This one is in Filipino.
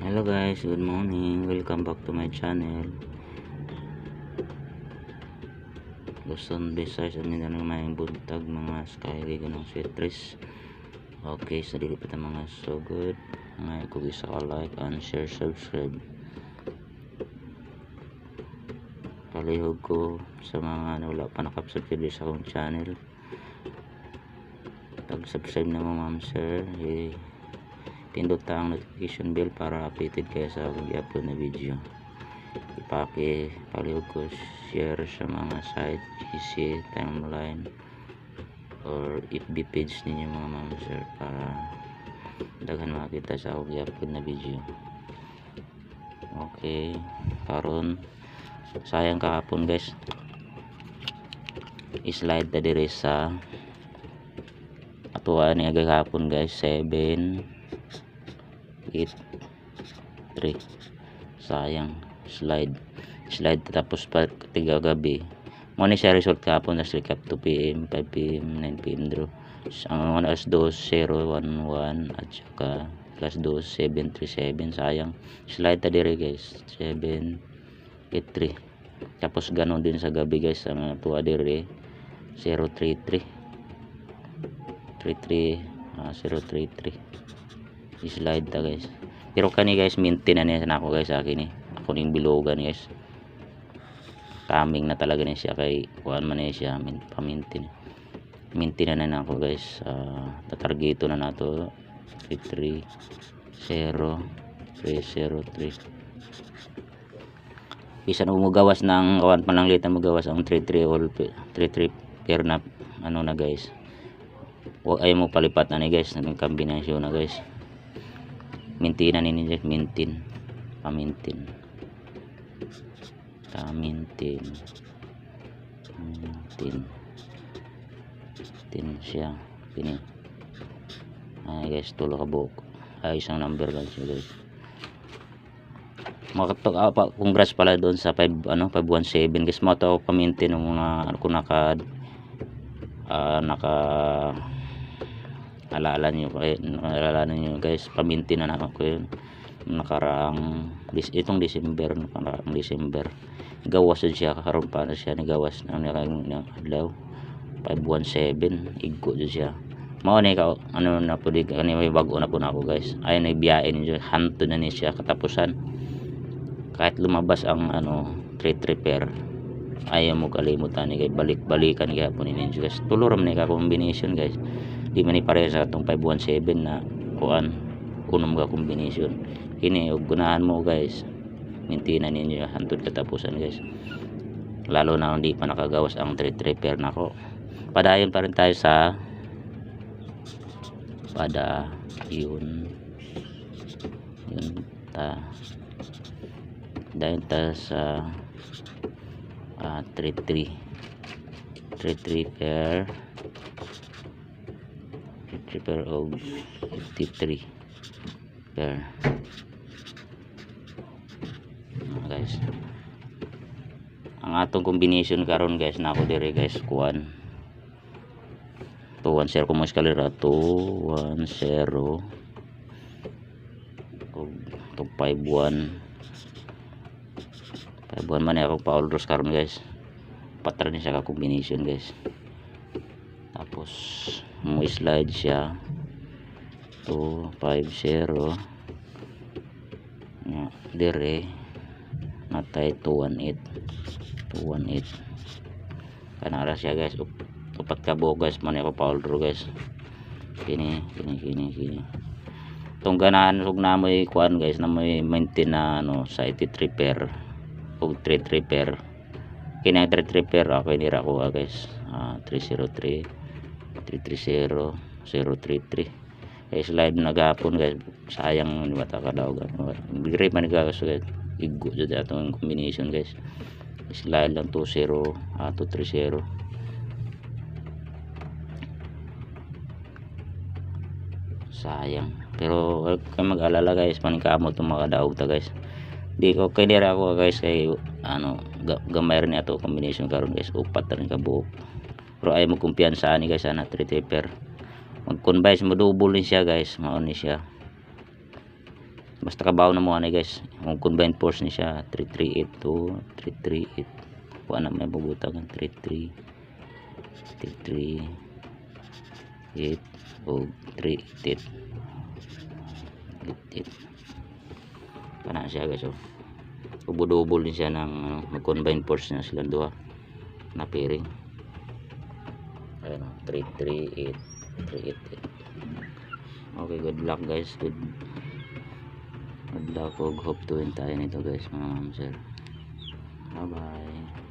Hello guys, good morning. Welcome back to my channel. Luzon, Visayas, at Mindanao may buntag mga skyrig ng citrus. Okay, sa dilipat ang mga so good. May kugisa ka like and share, subscribe. Palihog ko sa mga wala pa nakapsubscribe sa akong channel. Pag-subscribe na mo ma'am sir, pindot ang notification bell para updated kayo sa akong i-upload na video. Palihog ko share sa mga site, GC, timeline or FB page ninyo mga ma'am sir para daghan makita sa akong i-upload na video. Okay, karon sayang kahapon guys, slide na dire sa atuan ni kahapon guys, 7 8 3. Sayang slide tapos pa tiga gabi mo ni siya result kahapon na up 2 PM 5 PM 9 PM draw ang alas 2:011 at saka alas 2:737. Sayang slide ta dire guys, 7 8 3. Tapos ganon din sa gabi guys, ang tuwa dire 033 033 slide ta guys. Pero kani guys maintain na niya na ako guys, akin ako ning bilogan guys, coming na talaga niya siya kay kuan man niya siya pamintin na ako guys. Tatargeto na nato 330 303. Bisan umugawas ng kawan pananglit na magawas ang 33 all 33 pair na ano na guys, huwag ay mo palipat na ni guys ng kombinasyon na guys. Maintain na ninyo, maintain siya kini. Ay guys, tulo ka buok ay isang number lang siya guys. Congrats pala doon sa 517 guys. Mo to pa-maintain ng mga kung naka alala nyo guys, pamintin na ako yun nakaraang itong December gawas siya, karon pa na siya nagawas na adlaw 517 igko dyan siya. Mao ni ka ano na po may bago na po na ako guys. Ay nagbiyain niyo hanto na ni siya katapusan. Kahit lumabas ang 3 pair ayaw mo kalimutan ni kay balik-balikan kaya po ninyo guys. Tuloram ni ka combination guys, di man ni pareha sa itong 517 na kuan unom ka combination. Kini og gunahan mo guys, mintinan ninyo hantod katapusan guys, lalo na hindi pa nakagawas ang 3 pair nako. Padayon pa rin tayo sa yun dahil ta sa 33 pair og 53 pair guys. Ang atong combination karon guys na ako dire guys, kuan 210 kung mas kalira 210 og 251 man ako pa all draws karon guys. Patra ni siya ka combination guys. Tapos mo slide siya 250 dire natay 218 kanara siya guys. Upat ka buo guys man ako pa all draw guys. Kini tong ganahan ug na mo'y kuan guys, na mo'y maintain na sa 83 pair og 3 pair. Kini ang 3 pair ako inira ko guys, 303 330 033 kay slide na gapon guys. Sayang ni mata ka daw bigre man guys, igo jud atong combination guys. Slide lang 20 230 sayang. Pero kay mag-alala guys, maningkamot itong mga daog ta guys. Di ko kay dira ako guys kay gamay rin ato combination karon guys, upat rin ka buok. Pero ay mo kumpiyansa ni guys na 3 pair. Mag-convise mo double ni siya guys, mao ni siya. basta kabaw na mo ani guys, kung combined force ni siya 338 to 338 kuha na may bubutagan 338 o 388 kana siya guys. So ubod-ubol din siya ng mag-combine force na silang duha na pairing. Ayun 338 388. Okay, good luck guys, good luck, og hope to win tayo nito guys mga ma'am sir. Bye bye.